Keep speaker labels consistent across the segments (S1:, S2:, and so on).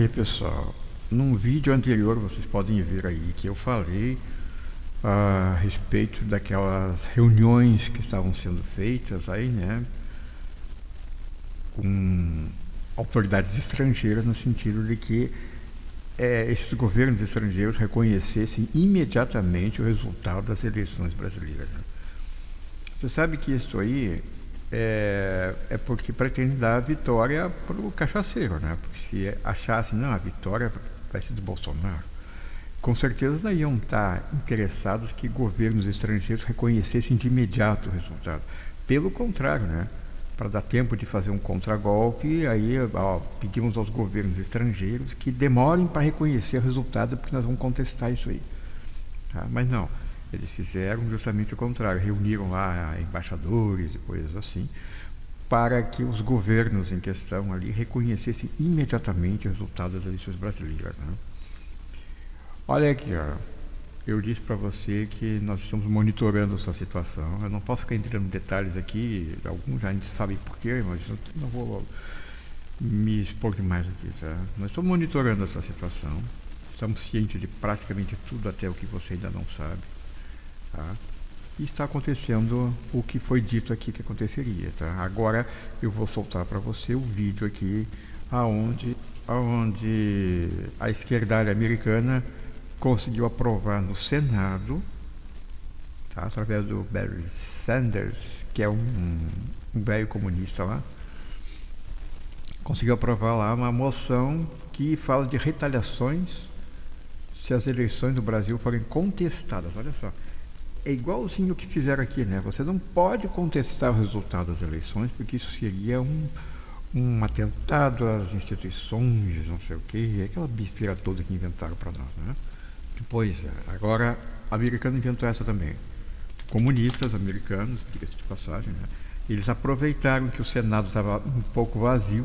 S1: aí, pessoal, num vídeo anterior vocês podem ver aí que eu falei a respeito daquelas reuniões que estavam sendo feitas aí, né, com autoridades estrangeiras, no sentido de que esses governos estrangeiros reconhecessem imediatamente o resultado das eleições brasileiras, né? Você sabe que isso aí é porque pretende dar a vitória para o cachaceiro, né? Porque se achasse, não, a vitória vai ser do Bolsonaro, com certeza não iam estar interessados que governos estrangeiros reconhecessem de imediato o resultado. Pelo contrário, né? Para dar tempo de fazer um contragolpe, aí pedimos aos governos estrangeiros que demorem para reconhecer o resultado, porque nós vamos contestar isso aí. Tá? Mas não, eles fizeram justamente o contrário, reuniram lá embaixadores e coisas assim, para que os governos em questão ali reconhecessem imediatamente o resultado das eleições brasileiras, né? Olha aqui, ó. Eu disse para você que nós estamos monitorando essa situação. Eu não posso ficar entrando em detalhes aqui, alguns já sabem porquê, mas eu não vou me expor demais aqui, tá? Nós estamos monitorando essa situação, estamos cientes de praticamente tudo, até o que você ainda não sabe, tá? E está acontecendo o que foi dito aqui que aconteceria, tá? Agora eu vou soltar para você o vídeo aqui, aonde a esquerdalha americana conseguiu aprovar no Senado, tá, através do Bernie Sanders, que é um velho comunista lá, conseguiu aprovar lá uma moção que fala de retaliações se as eleições do Brasil forem contestadas. Olha só, é igualzinho o que fizeram aqui, né? Você não pode contestar o resultado das eleições, porque isso seria um atentado às instituições, não sei o quê, aquela besteira toda que inventaram para nós, né? Pois é, agora o americano inventou essa também. Comunistas americanos, diga-se de passagem, né? Eles aproveitaram que o Senado estava um pouco vazio,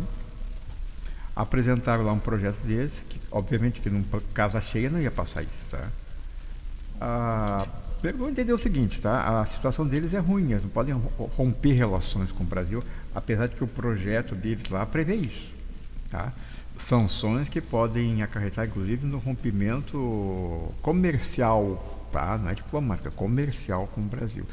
S1: apresentaram lá um projeto deles, que obviamente que numa casa cheia não ia passar isso, tá? Vamos entender o seguinte, tá? A situação deles é ruim, eles não podem romper relações com o Brasil, apesar de que o projeto deles lá prevê isso, tá? Sanções que podem acarretar, inclusive, no rompimento comercial, tá? Não é diplomática, comercial com o Brasil.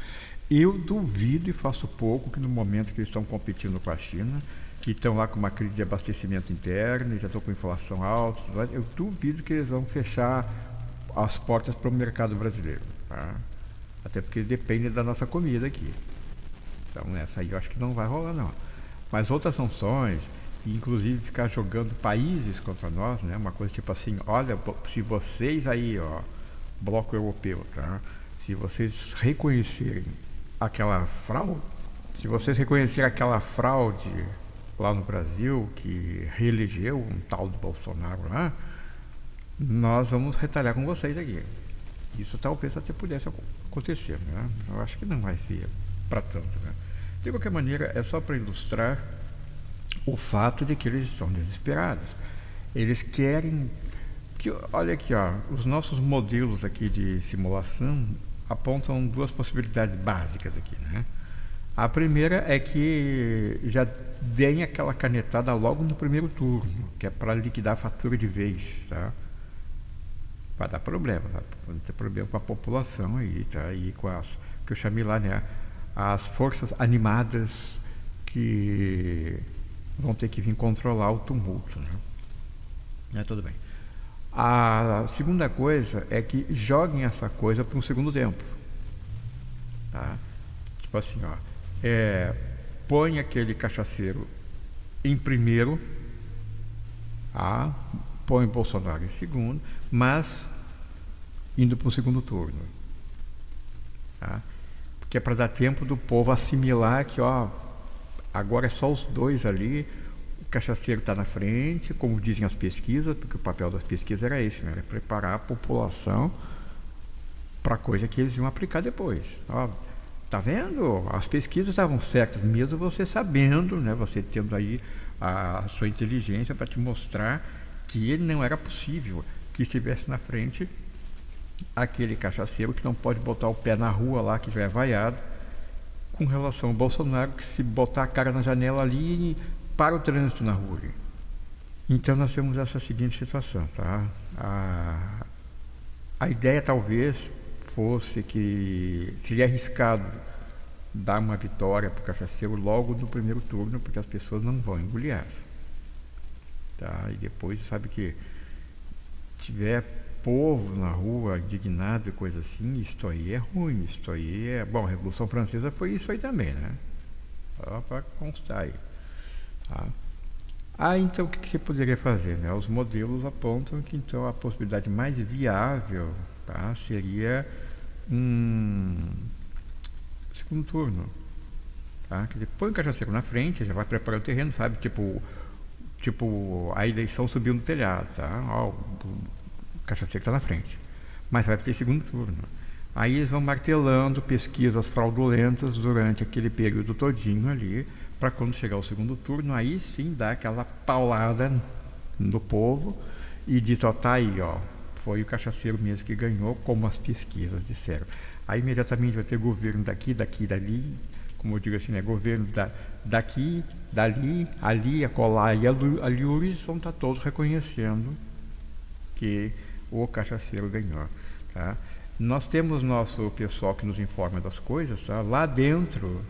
S1: Eu duvido e faço pouco que no momento que eles estão competindo com a China, que estão lá com uma crise de abastecimento interno e já estão com inflação alta, eu duvido que eles vão fechar as portas para o mercado brasileiro, tá? Até porque depende da nossa comida aqui. Então essa aí eu acho que não vai rolar, não. Mas outras sanções, inclusive ficar jogando países contra nós, né? Uma coisa tipo assim, olha, se vocês aí, ó, bloco europeu, tá? Se vocês reconhecerem aquela fraude, lá no Brasil, que reelegeu um tal do Bolsonaro lá, nós vamos retalhar com vocês aqui. Isso talvez até pudesse acontecer, né? Eu acho que não vai ser para tanto, né? De qualquer maneira, é só para ilustrar o fato de que eles estão desesperados. Eles querem que, olha aqui, ó, os nossos modelos aqui de simulação apontam duas possibilidades básicas aqui, né? A primeira é que já deem aquela canetada logo no primeiro turno, que é para liquidar a fatura de vez, tá? Vai dar problema, tá? Vai ter problema com a população aí, tá? E com as que eu chamei lá, né? As forças animadas que vão ter que vir controlar o tumulto, né? Tudo bem. A segunda coisa é que joguem essa coisa para um segundo tempo, tá? Tipo assim, ó, põe aquele cachaceiro em primeiro, tá? Põe Bolsonaro em segundo, mas indo para o segundo turno, tá? Porque é para dar tempo do povo assimilar que, ó, agora é só os dois ali, o cachaceiro está na frente, como dizem as pesquisas, porque o papel das pesquisas era esse, né? Era preparar a população para a coisa que eles iam aplicar depois. Ó, tá vendo? As pesquisas estavam certas, mesmo você sabendo, né? Você tendo aí a sua inteligência para te mostrar que ele não era possível que estivesse na frente aquele cachaceiro que não pode botar o pé na rua lá, que já é vaiado, com relação ao Bolsonaro, que se botar a cara na janela ali, para o trânsito na rua. Então nós temos essa seguinte situação, tá? A ideia talvez fosse que seria arriscado dar uma vitória para o cachaceiro logo no primeiro turno, porque as pessoas não vão engolir essa. Tá? E depois sabe que tiver povo na rua indignado e coisa assim, isso aí é ruim, isso aí é... Bom, a Revolução Francesa foi isso aí também, né? Só para constar aí. Tá? Então o que você poderia fazer? Né? Os modelos apontam que então a possibilidade mais viável, tá, seria um segundo turno. Tá? Que põe o cachaceiro na frente, já vai preparar o terreno, sabe? Tipo a eleição subiu no telhado, tá? Ó, o cachaceiro está na frente. Mas vai ter segundo turno. Aí eles vão martelando pesquisas fraudulentas durante aquele período todinho ali, para quando chegar o segundo turno, aí sim dar aquela paulada no povo e diz, ó, tá aí, ó, foi o cachaceiro mesmo que ganhou, como as pesquisas disseram. Aí imediatamente vai ter governo daqui, dali, como eu digo assim, né, governo daqui, dali, ali, acolá e ali vão estar todos reconhecendo que o cachaceiro ganhou, tá? Nós temos nosso pessoal que nos informa das coisas, tá? Lá dentro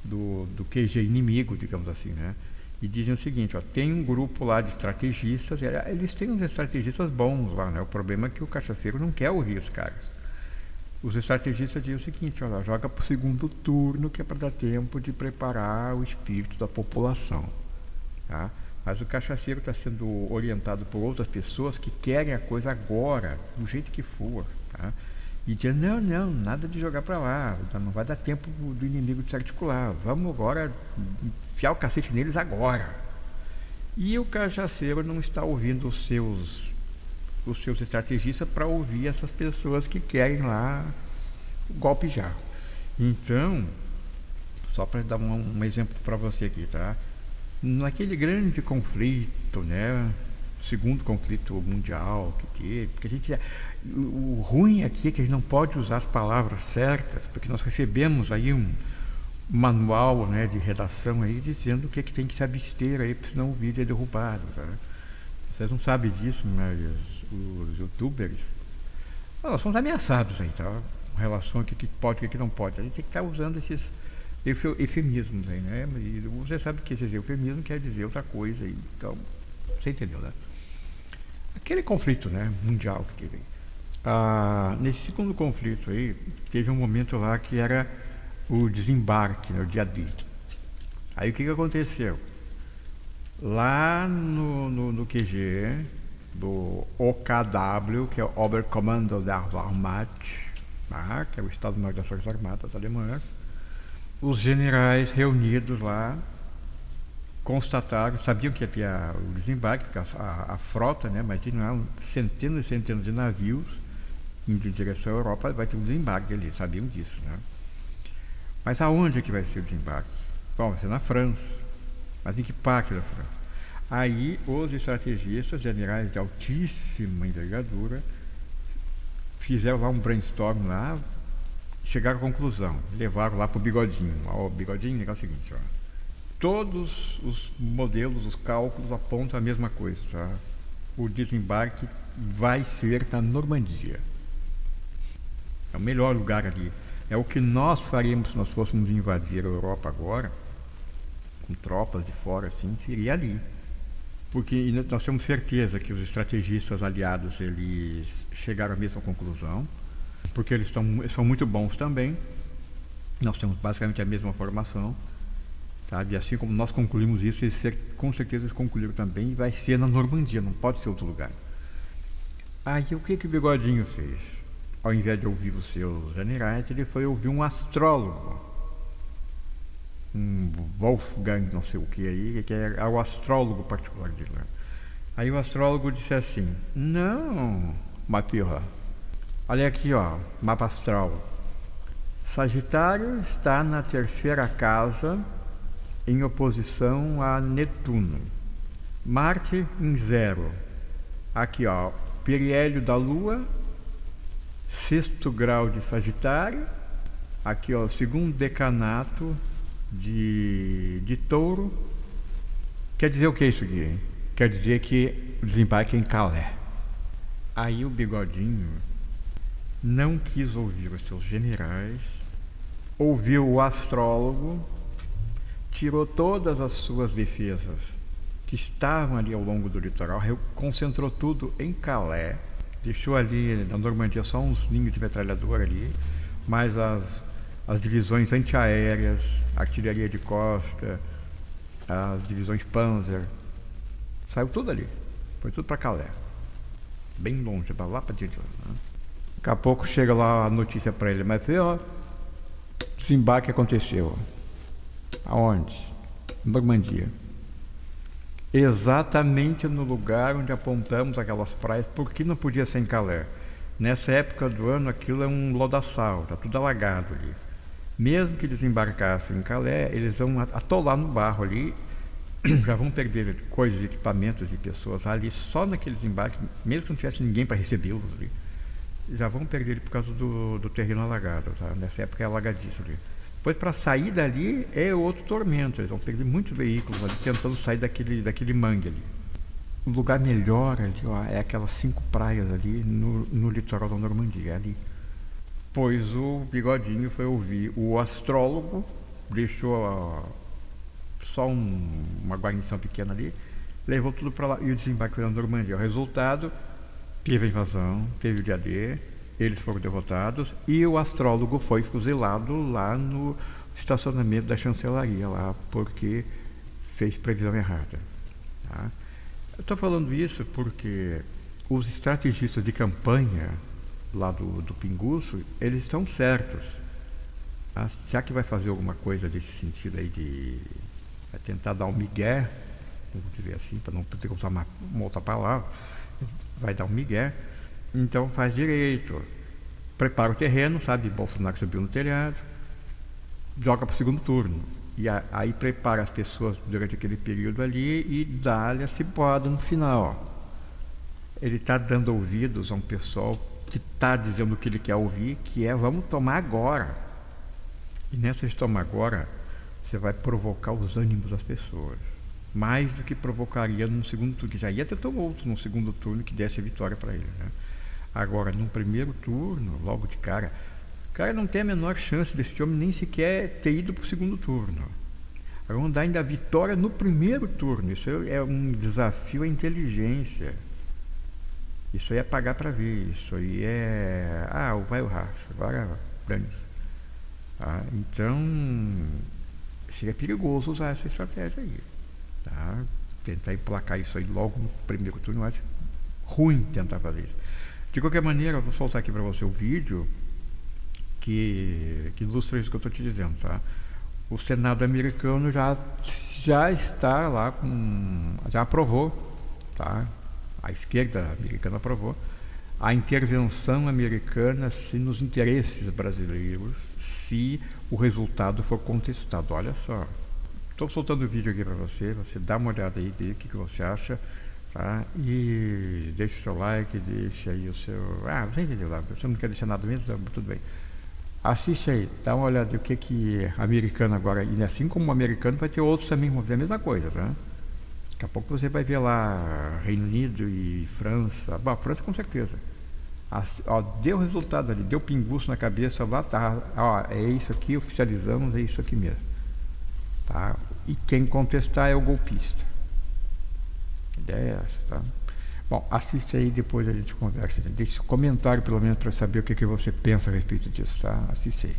S1: do QG inimigo, digamos assim, né? E dizem o seguinte, ó, tem um grupo lá de estrategistas, eles têm uns estrategistas bons lá, né? O problema é que o cachaceiro não quer ouvir os caras. Os estrategistas dizem o seguinte, ó, joga pro segundo turno, que é para dar tempo de preparar o espírito da população, tá? Mas o cachaceiro está sendo orientado por outras pessoas que querem a coisa agora, do jeito que for, tá? E dizendo, não, nada de jogar para lá, não vai dar tempo do inimigo de se articular, vamos agora enfiar o cacete neles agora. E o cachaceiro não está ouvindo os seus estrategistas para ouvir essas pessoas que querem lá o golpe já. Então, só para dar um exemplo para você aqui, tá? Naquele grande conflito, né? Segundo conflito mundial que teve, porque a gente, o ruim aqui é que a gente não pode usar as palavras certas, porque nós recebemos aí um manual, né, de redação aí dizendo o que é que tem que se abster aí, porque senão o vídeo é derrubado, tá? Vocês não sabem disso, mas os youtubers, nós somos ameaçados aí, tá? Com relação ao que pode e o que não pode. A gente tem que estar usando esses eufemismos aí, né? E você sabe que esse eufemismo quer dizer outra coisa aí, então, você entendeu, né? Aquele conflito, né, mundial que teve. Nesse segundo conflito aí, teve um momento lá que era o desembarque, né, o dia D. Aí o que aconteceu? Lá no QG do OKW, que é o Oberkommando der Wehrmacht, que é o Estado-Maior das Forças Armadas Alemãs, os generais reunidos lá constataram, sabiam que ia ter o desembarque, porque a frota, né, imagina, centenas e centenas de navios indo em direção à Europa, vai ter um desembarque ali, sabiam disso, né? Mas aonde é que vai ser o desembarque? Bom, vai ser na França. Mas em que parte da França? Aí os estrategistas, generais de altíssima envergadura, fizeram lá um brainstorm lá, chegaram à conclusão, levaram lá para o Bigodinho. O Bigodinho, é o seguinte, ó, todos os modelos, os cálculos apontam a mesma coisa, tá? O desembarque vai ser na Normandia. É o melhor lugar ali. É o que nós faríamos se nós fôssemos invadir a Europa agora, com tropas de fora, assim, seria ali. Porque nós temos certeza que os estrategistas aliados, eles chegaram à mesma conclusão, porque eles são muito bons também. Nós temos basicamente a mesma formação, sabe? E assim como nós concluímos isso, eles com certeza eles concluíram também, e vai ser na Normandia, não pode ser outro lugar. Aí o que o Bigodinho fez? Ao invés de ouvir os seus generais, ele foi ouvir um astrólogo, um Wolfgang não sei o que aí, que é o astrólogo particular dele. Aí o astrólogo disse assim, não, Mapirra, olha aqui, ó, mapa astral. Sagitário está na terceira casa em oposição a Netuno. Marte em 0. Aqui, ó, periélio da Lua, 6º grau de Sagitário. Aqui, ó, segundo decanato de Touro. Quer dizer o que isso aqui? quer dizer que o desembarque é em Calais. Aí o Bigodinho não quis ouvir os seus generais, ouviu o astrólogo, tirou todas as suas defesas que estavam ali ao longo do litoral, concentrou tudo em Calais, deixou ali na Normandia só uns ninhos de metralhadora ali, mas as divisões antiaéreas, artilharia de costa, as divisões Panzer, saiu tudo ali, foi tudo para Calais, bem longe, lá para diante. Né? Daqui a pouco chega lá a notícia para ele, mas ó, desembarque aconteceu. Aonde? Normandia. Exatamente no lugar onde apontamos aquelas praias, porque não podia ser em Calais. Nessa época do ano, aquilo é um lodaçal, está tudo alagado ali. Mesmo que desembarcassem em Calais, eles vão atolar no barro ali, já vão perder coisas, equipamentos e pessoas ali, só naquele desembarque, mesmo que não tivesse ninguém para recebê-los ali, já vão perder ele por causa do terreno alagado, tá? Nessa época é alagadiço ali. Depois, para sair dali, é outro tormento, eles vão perder muitos veículos ali, tentando sair daquele mangue ali. O lugar melhor ali, ó, é aquelas 5 praias ali no litoral da Normandia, ali. Pois o Bigodinho foi ouvir o astrólogo, deixou só uma guarnição pequena ali, levou tudo para lá e o desembarque foi na Normandia. O resultado, teve a invasão, teve o dia D, eles foram derrotados e o astrólogo foi fuzilado lá no estacionamento da chancelaria, lá, porque fez previsão errada. Tá? Eu estou falando isso porque os estrategistas de campanha lá do Pinguço, eles estão certos. Tá? Já que vai fazer alguma coisa desse sentido aí vai tentar dar um migué, vamos dizer assim, para não poder usar uma outra palavra, vai dar um migué, então faz direito. Prepara o terreno, sabe? Bolsonaro subiu no telhado, joga para o segundo turno. E aí prepara as pessoas durante aquele período ali e dá-lhe a cipoada no final. Ele está dando ouvidos a um pessoal que está dizendo o que ele quer ouvir, que é vamos tomar agora. E nessa de tomar agora, você vai provocar os ânimos das pessoas. Mais do que provocaria no segundo turno, que já ia ter outro no segundo turno que desse a vitória para ele. Né? Agora, no primeiro turno, logo de cara, o cara não tem a menor chance desse homem nem sequer ter ido para o segundo turno. Agora, vamos dar ainda a vitória no primeiro turno. Isso é um desafio à inteligência. Isso aí é pagar para ver. Isso aí é... vai o racha. Agora, dane-se. Tá? Então, seria perigoso usar essa estratégia aí. Tá? Tentar emplacar isso aí logo no primeiro turno, eu acho ruim tentar fazer isso. De qualquer maneira, eu vou soltar aqui para você o vídeo que ilustra isso que eu estou te dizendo, tá? O Senado americano já está lá já aprovou, tá? A esquerda americana aprovou a intervenção americana nos interesses brasileiros, se o resultado for contestado. Olha só, estou soltando o vídeo aqui para você dá uma olhada aí, vê o que você acha. Tá? E deixa o seu like, deixa aí o seu... você entendeu lá, você não quer deixar nada mesmo? Tudo bem. Assiste aí, dá uma olhada o que americano agora, e assim como o americano vai ter outros também, vão ver a mesma coisa, tá? Daqui a pouco você vai ver lá Reino Unido e França, França com certeza. Deu resultado ali, deu pinguço na cabeça, lá tá, é isso aqui, oficializamos, é isso aqui mesmo. Tá? E quem contestar é o golpista. A ideia é essa, tá? Bom, assiste aí, depois a gente conversa. Deixe um comentário, pelo menos, para saber o que você pensa a respeito disso, tá? Assiste aí.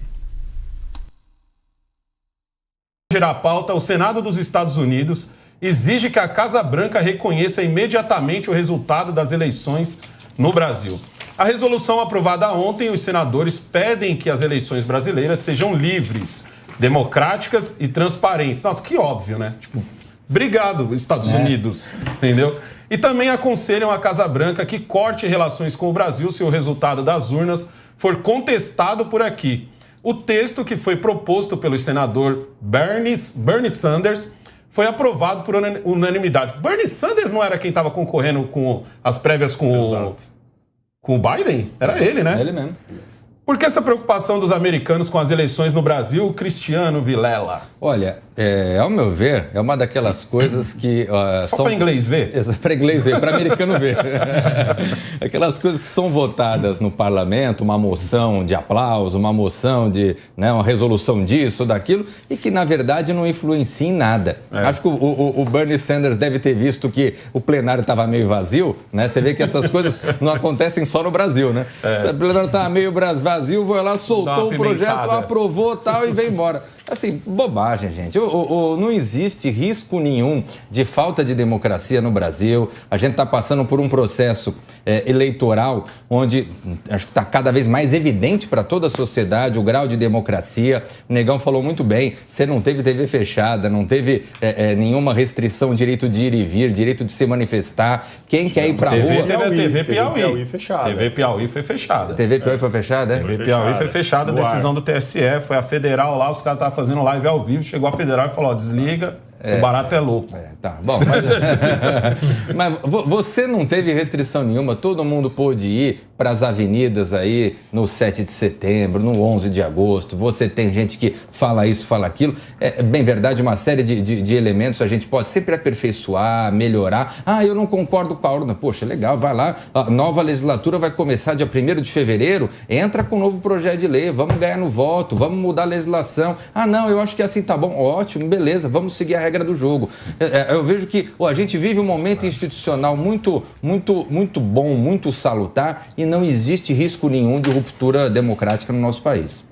S2: Girar a pauta, o Senado dos Estados Unidos exige que a Casa Branca reconheça imediatamente o resultado das eleições no Brasil. A resolução aprovada ontem, os senadores pedem que as eleições brasileiras sejam livres, democráticas e transparentes. Nossa, que óbvio, né? Tipo, obrigado, Estados Unidos, entendeu? E também aconselham a Casa Branca que corte relações com o Brasil se o resultado das urnas for contestado por aqui. O texto, que foi proposto pelo senador Bernie Sanders, foi aprovado por unanimidade. Bernie Sanders não era quem estava concorrendo com as prévias com o Biden? Era ele, né?
S3: Ele mesmo.
S2: Por que essa preocupação dos americanos com as eleições no Brasil, Cristiano Vilela?
S3: Olha, ao meu ver, é uma daquelas coisas que...
S2: Só para inglês ver?
S3: Para inglês ver, para americano ver. Aquelas coisas que são votadas no parlamento, uma moção de aplauso, uma moção de uma resolução disso, daquilo, e que, na verdade, não influencia em nada. Acho que o Bernie Sanders deve ter visto que o plenário estava meio vazio, né? Você vê que essas coisas não acontecem só no Brasil, né? O plenário estava meio vazio, foi lá, soltou o projeto, aprovou tal e veio embora. Assim, bobagem, gente. Não existe risco nenhum de falta de democracia no Brasil. A gente está passando por um processo eleitoral onde acho que está cada vez mais evidente para toda a sociedade o grau de democracia. O Negão falou muito bem, você não teve TV fechada, não teve nenhuma restrição, direito de ir e vir, direito de se manifestar. Quem quer ir para a rua...
S2: TV Piauí fechada. TV Piauí foi fechada.
S3: TV Piauí foi fechada, é?
S2: TV Piauí foi fechada, decisão do TSE, foi a federal lá, os caras estavam fazendo live ao vivo, chegou a federal e falou, desliga, o barato é louco.
S3: Tá, bom, mas você não teve restrição nenhuma, todo mundo pôde ir para as avenidas aí no 7 de setembro, no 11 de agosto, você tem gente que fala isso, fala aquilo, é bem verdade, uma série de elementos a gente pode sempre aperfeiçoar, melhorar. Eu não concordo com a urna, poxa, legal, vai lá, a nova legislatura vai começar dia 1º de fevereiro, entra com um novo projeto de lei, vamos ganhar no voto, vamos mudar a legislação. Não, eu acho que assim tá bom, ótimo, beleza, vamos seguir a regra do jogo. Eu vejo que a gente vive um momento institucional muito, muito, muito bom, muito salutar e não existe risco nenhum de ruptura democrática no nosso país.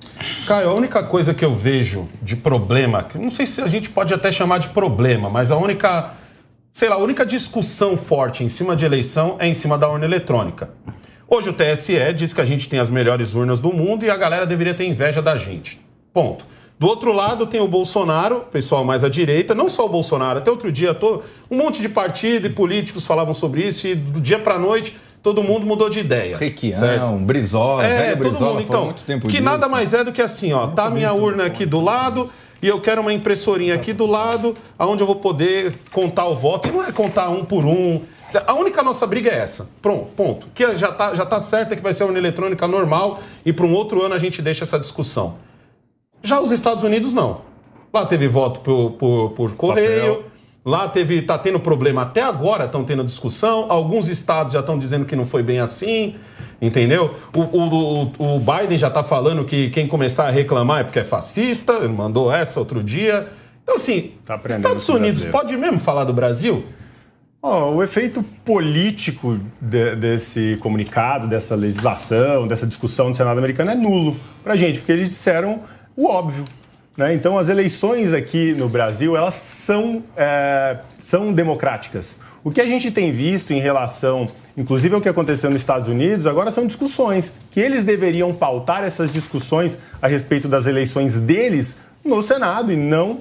S2: Caio, a única coisa que eu vejo de problema, não sei se a gente pode até chamar de problema, mas a única discussão forte em cima de eleição é em cima da urna eletrônica. Hoje o TSE diz que a gente tem as melhores urnas do mundo e a galera deveria ter inveja da gente. Ponto. Do outro lado tem o Bolsonaro, pessoal mais à direita, não só o Bolsonaro, até outro dia um monte de partido e políticos falavam sobre isso e do dia para a noite todo mundo mudou de ideia.
S3: Requião, Brizola, velho Brizola,
S2: então,
S3: muito tempo
S2: que
S3: disso.
S2: Nada mais é do que assim, tá a minha urna aqui do lado e eu quero uma impressorinha aqui do lado, onde eu vou poder contar o voto, e não é contar um por um. A única nossa briga é essa. Pronto, ponto. Que já tá certo que vai ser a urna eletrônica normal e para um outro ano a gente deixa essa discussão. Já os Estados Unidos, não. Lá teve voto por correio, lá tá tendo problema até agora, estão tendo discussão, alguns estados já estão dizendo que não foi bem assim, entendeu? O Biden já está falando que quem começar a reclamar é porque é fascista, ele mandou essa outro dia. Então, assim, Estados Unidos pode mesmo falar do Brasil?
S4: O efeito político desse comunicado, dessa legislação, dessa discussão no Senado americano é nulo pra gente, porque eles disseram o óbvio, né? Então, as eleições aqui no Brasil, elas são democráticas. O que a gente tem visto em relação, inclusive, ao que aconteceu nos Estados Unidos, agora são discussões, que eles deveriam pautar essas discussões a respeito das eleições deles no Senado e não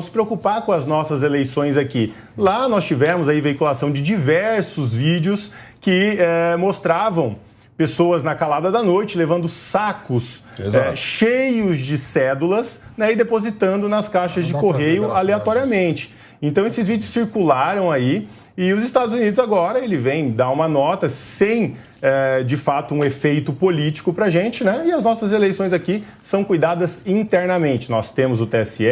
S4: se preocupar com as nossas eleições aqui. Lá nós tivemos aí veiculação de diversos vídeos que mostravam pessoas na calada da noite levando sacos cheios de cédulas, né, e depositando nas caixas de correio aleatoriamente. Então esses vídeos circularam aí e os Estados Unidos agora ele vem dar uma nota sem de fato um efeito político para a gente, né? E as nossas eleições aqui são cuidadas internamente. Nós temos o TSE,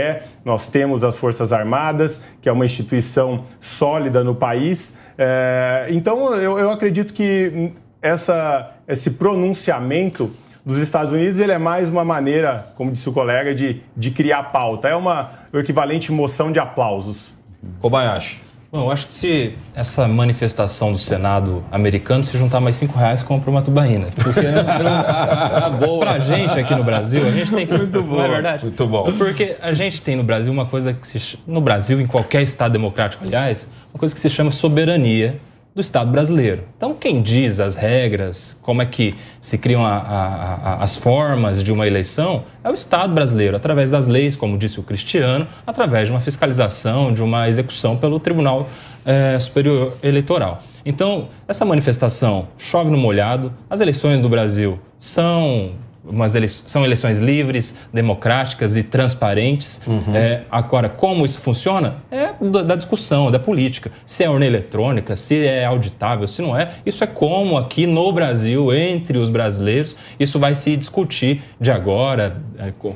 S4: nós temos as Forças Armadas, que é uma instituição sólida no país. Então eu acredito que esse pronunciamento dos Estados Unidos ele é mais uma maneira, como disse o colega, de criar pauta. É o equivalente moção de aplausos.
S2: Kobayashi.
S5: Bom, eu acho que se essa manifestação do Senado americano se juntar mais R$5, compra uma tubaína. Porque pra gente aqui no Brasil, a gente tem que...
S3: Muito bom.
S5: Não é verdade?
S2: Muito bom.
S5: Porque a gente tem no Brasil uma coisa que no Brasil, em qualquer Estado democrático, aliás, uma coisa que se chama soberania do Estado brasileiro. Então, quem diz as regras, como é que se criam as formas de uma eleição, é o Estado brasileiro, através das leis, como disse o Cristiano, através de uma fiscalização, de uma execução pelo Tribunal Superior Eleitoral. Então, essa manifestação chove no molhado, as eleições do Brasil são são eleições livres, democráticas e transparentes. Agora, como isso funciona? É da discussão, da política. Se é urna eletrônica, se é auditável, se não é. Isso é como aqui no Brasil, entre os brasileiros, isso vai se discutir de agora,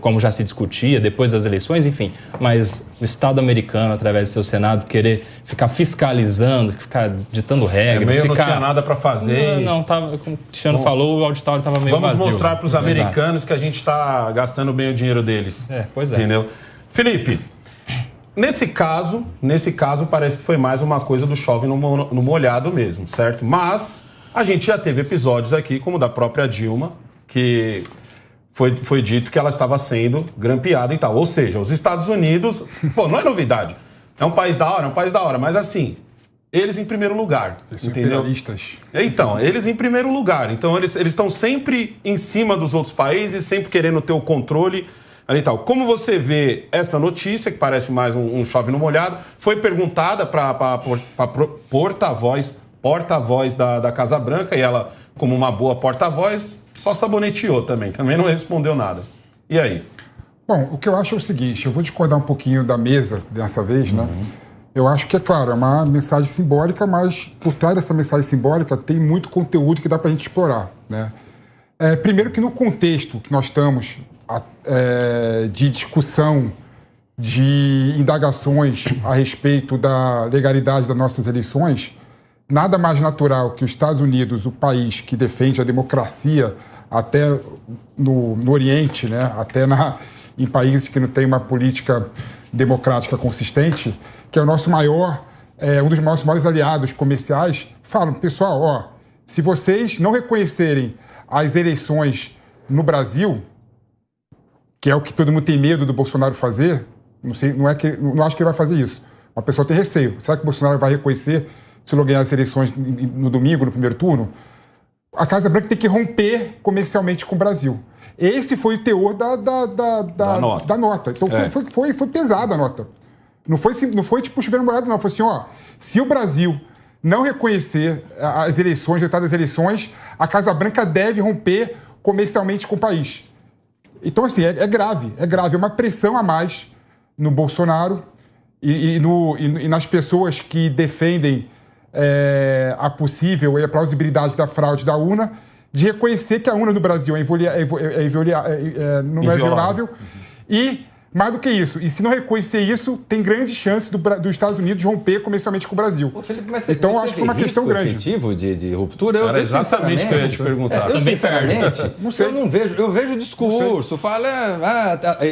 S5: como já se discutia depois das eleições, enfim. Mas o Estado americano, através do seu Senado, querer ficar fiscalizando, ficar ditando regras.
S2: Não tinha nada para fazer.
S5: Não, tava, como o Cristiano falou, o auditório estava meio vazio.
S2: Vamos mostrar para os americanos que a gente está gastando bem o dinheiro deles.
S5: Pois é.
S2: Entendeu? Felipe, nesse caso, parece que foi mais uma coisa do chove no molhado mesmo, certo? Mas a gente já teve episódios aqui, como o da própria Dilma, que foi dito que ela estava sendo grampeada e tal. Ou seja, os Estados Unidos, não é novidade. É um país da hora, mas assim, eles em primeiro lugar.
S6: Eles
S2: são
S6: imperialistas.
S2: Então, eles em primeiro lugar. Então, eles estão sempre em cima dos outros países, sempre querendo ter o controle ali e tal. Como você vê essa notícia, que parece mais um chove no molhado, foi perguntada para a porta-voz da Casa Branca, e ela, como uma boa porta-voz, só saboneteou também não respondeu nada. E aí?
S6: Bom, o que eu acho é o seguinte, eu vou discordar um pouquinho da mesa dessa vez, né? Eu acho que, é claro, é uma mensagem simbólica, mas por trás dessa mensagem simbólica tem muito conteúdo que dá para a gente explorar, né? Primeiro que no contexto que nós estamos de discussão, de indagações a respeito da legalidade das nossas eleições, nada mais natural que os Estados Unidos, o país que defende a democracia até no Oriente, né? Até em países que não têm uma política democrática consistente, que é o nosso um dos nossos maiores aliados comerciais, falam, pessoal, se vocês não reconhecerem as eleições no Brasil, que é o que todo mundo tem medo do Bolsonaro fazer, não acho que ele vai fazer isso. Uma pessoa tem receio. Será que o Bolsonaro vai reconhecer se ele ganhar as eleições no domingo, no primeiro turno? A Casa Branca tem que romper comercialmente com o Brasil. Esse foi o teor da nota. Então foi pesada a nota. Não foi tipo chover no molhado, não. Foi assim, se o Brasil não reconhecer as eleições, o resultado das eleições, a Casa Branca deve romper comercialmente com o país. Então, assim, é grave. É uma pressão a mais no Bolsonaro e nas pessoas que defendem a possível e a plausibilidade da fraude da urna, de reconhecer que a urna do Brasil não é violável. E, mais do que isso, e se não reconhecer isso, tem grande chance dos Estados Unidos romper comercialmente com o Brasil.
S3: Felipe, mas
S6: então, acho que é uma questão grande.
S3: Efetivo de ruptura?
S2: Era exatamente o que eu ia te perguntar.
S3: Eu, sinceramente,
S6: não sei.
S3: Eu não vejo. Eu vejo o discurso,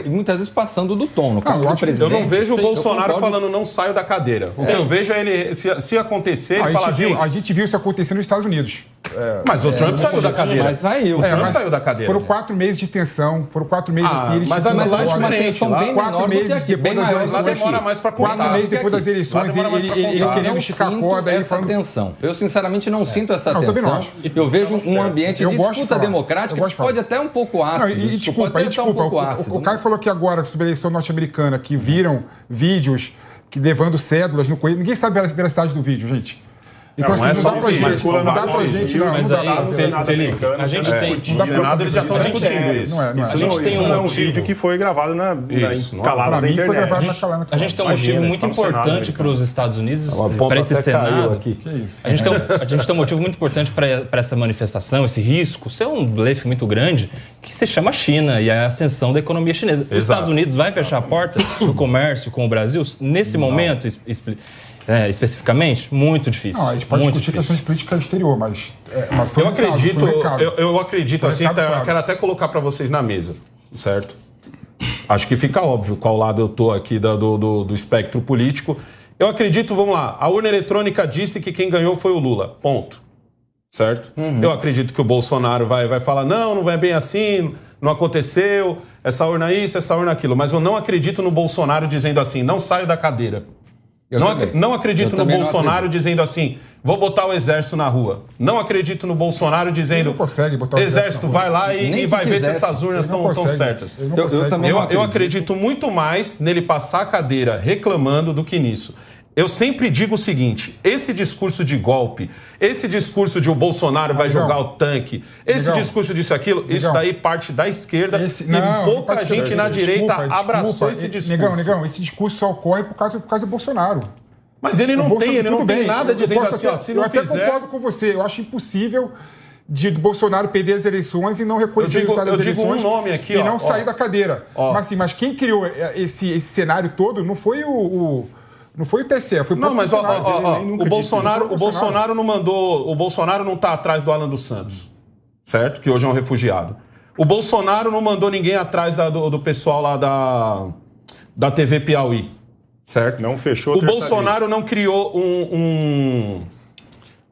S3: muitas vezes passando do tom.
S2: Eu não vejo o Bolsonaro falando não saio da cadeira. O que eu vejo é ele, se acontecer, ele fala,
S6: a gente viu isso acontecer nos Estados Unidos.
S2: Mas o Trump saiu da cadeira.
S3: Mas saiu.
S2: O Trump saiu da cadeira.
S6: Foram 4 meses de tensão, foram 4 meses assim.
S2: Mas lá é uma tensão
S3: bem menor
S6: 4 meses
S3: aqui,
S6: depois das eleições.
S2: Lá demora mais para contar.
S6: 4 meses depois das eleições, ele querendo esticar a corda.
S3: Essa tensão. Eu, sinceramente, não sinto essa tensão. Eu vejo um ambiente de disputa democrática que pode até um pouco ácido.
S6: Desculpa. O Caio falou aqui agora sobre a eleição norte-americana, que viram vídeos levando cédulas no coelho. Ninguém sabe a veracidade do vídeo, gente. Então,
S2: não dá pra gente.
S6: Não dá pra gente.
S5: Mas aí, Felipe, a gente tem...
S2: No Senado eles já estão discutindo isso.
S5: A gente tem um
S4: vídeo que foi gravado na calada da internet.
S5: A gente tem um motivo muito importante para os Estados Unidos, para esse Senado. A gente tem um motivo muito importante para essa manifestação, esse risco, ser um blefe muito grande, que se chama China e a ascensão da economia chinesa. Os Estados Unidos vai fechar a porta do comércio com o Brasil nesse momento especificamente? Muito difícil.
S6: Não, a gente pode discutir questões de política exterior, mas foi
S2: eu acredito assim, quero até colocar para vocês na mesa, certo? Acho que fica óbvio qual lado eu tô aqui do espectro político. Eu acredito, vamos lá, a urna eletrônica disse que quem ganhou foi o Lula, ponto. Certo? Eu acredito que o Bolsonaro vai falar, não é bem assim, não aconteceu, essa urna isso, essa urna aquilo. Mas eu não acredito no Bolsonaro dizendo assim, não saio da cadeira. Não acredito no Bolsonaro dizendo assim, vou botar o exército na rua. Não acredito no Bolsonaro dizendo, ele não consegue botar o exército vai lá e vai ver se essas urnas estão certas. Eu acredito muito mais nele passar a cadeira reclamando do que nisso. Eu sempre digo o seguinte, esse discurso de golpe, esse discurso de o Bolsonaro vai jogar o tanque, esse discurso disso, aquilo, isso daí parte da esquerda e pouca gente na direita abraçou esse discurso.
S6: Negão, esse discurso só ocorre por causa do Bolsonaro.
S2: Mas ele não tem nada dizendo assim, ó, se não fizer...
S6: Eu até concordo com você, eu acho impossível de Bolsonaro perder as eleições e não reconhecer o resultado das eleições
S2: um nome aqui,
S6: e não sair da cadeira. Mas quem criou esse cenário todo não foi o TSE, foi o
S2: Não, mas o Bolsonaro não mandou, o Bolsonaro não está atrás do Alan dos Santos, certo? Que hoje é um refugiado. O Bolsonaro não mandou ninguém atrás do pessoal lá da TV Piauí, certo?
S4: Não fechou.
S2: O Bolsonaro não criou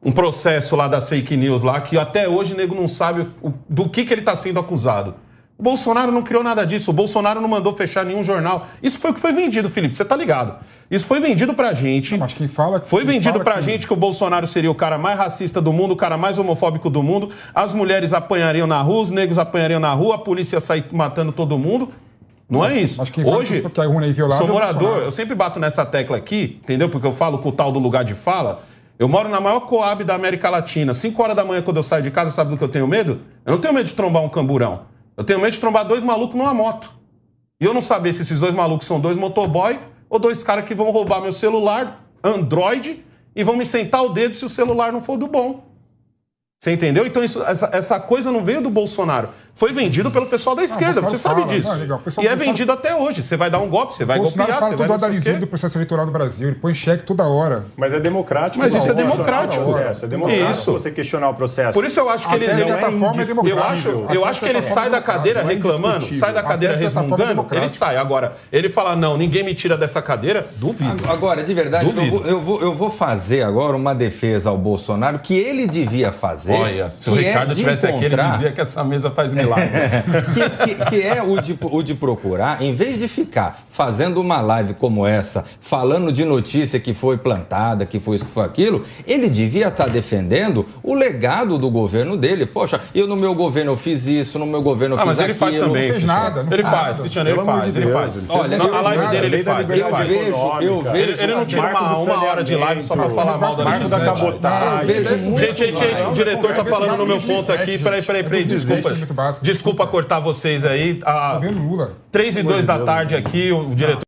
S2: um processo lá das fake news lá, que até hoje o nego não sabe do que ele está sendo acusado. O Bolsonaro não criou nada disso, o Bolsonaro não mandou fechar nenhum jornal. Isso foi o que foi vendido, Felipe, você tá ligado? Isso foi vendido pra gente.
S6: Não, mas quem fala...
S2: Foi vendido pra gente que o Bolsonaro seria o cara mais racista do mundo, o cara mais homofóbico do mundo, as mulheres apanhariam na rua, os negros apanhariam na rua, a polícia ia sair matando todo mundo. Não é isso. Hoje, sou morador, eu sempre bato nessa tecla aqui, entendeu? Porque eu falo com o tal do lugar de fala. Eu moro na maior Coab da América Latina. 5 horas da manhã, quando eu saio de casa, sabe do que eu tenho medo? Eu não tenho medo de trombar um camburão. Eu tenho medo de trombar 2 malucos numa moto. E eu não saber se esses 2 malucos são 2 motoboy ou 2 caras que vão roubar meu celular, Android, e vão me sentar o dedo se o celular não for do bom. Você entendeu? Então essa coisa não veio do Bolsonaro. Foi vendido pelo pessoal da esquerda, você sabe disso. E é vendido até hoje. Você vai dar um golpe, você vai golpear, você vai...
S6: Bolsonaro fala todo analisando do processo eleitoral do Brasil, ele põe em xeque toda hora.
S4: Mas é democrático.
S2: Mas isso é democrático.
S4: É democrático isso. Você questionar o processo.
S2: Por isso eu acho que ele... Eu acho que ele sai da cadeira reclamando, sai da cadeira resmungando, ele sai. Agora, ele fala, não, ninguém me tira dessa cadeira, duvido.
S3: Agora, de verdade, eu vou fazer agora uma defesa ao Bolsonaro que ele devia fazer.
S2: Olha, se o Ricardo estivesse aqui, ele dizia que essa mesa faz milagre.
S3: que é o de procurar, em vez de ficar fazendo uma live como essa, falando de notícia que foi plantada, que foi isso, que foi aquilo, ele devia estar defendendo o legado do governo dele. Poxa, no meu governo eu fiz isso, no meu governo eu fiz
S2: mas ele faz também.
S6: Não fez nada.
S2: Ele faz, Cristiano, ele faz.
S3: Olha,
S2: a live dele ele faz.
S3: Eu vejo.
S2: Ele não tira uma hora de live só pra falar mal da legislação. Gente, o diretor tá falando no meu ponto aqui. Peraí, desculpa cortar vocês aí. 3:02 da tarde aqui, o diretor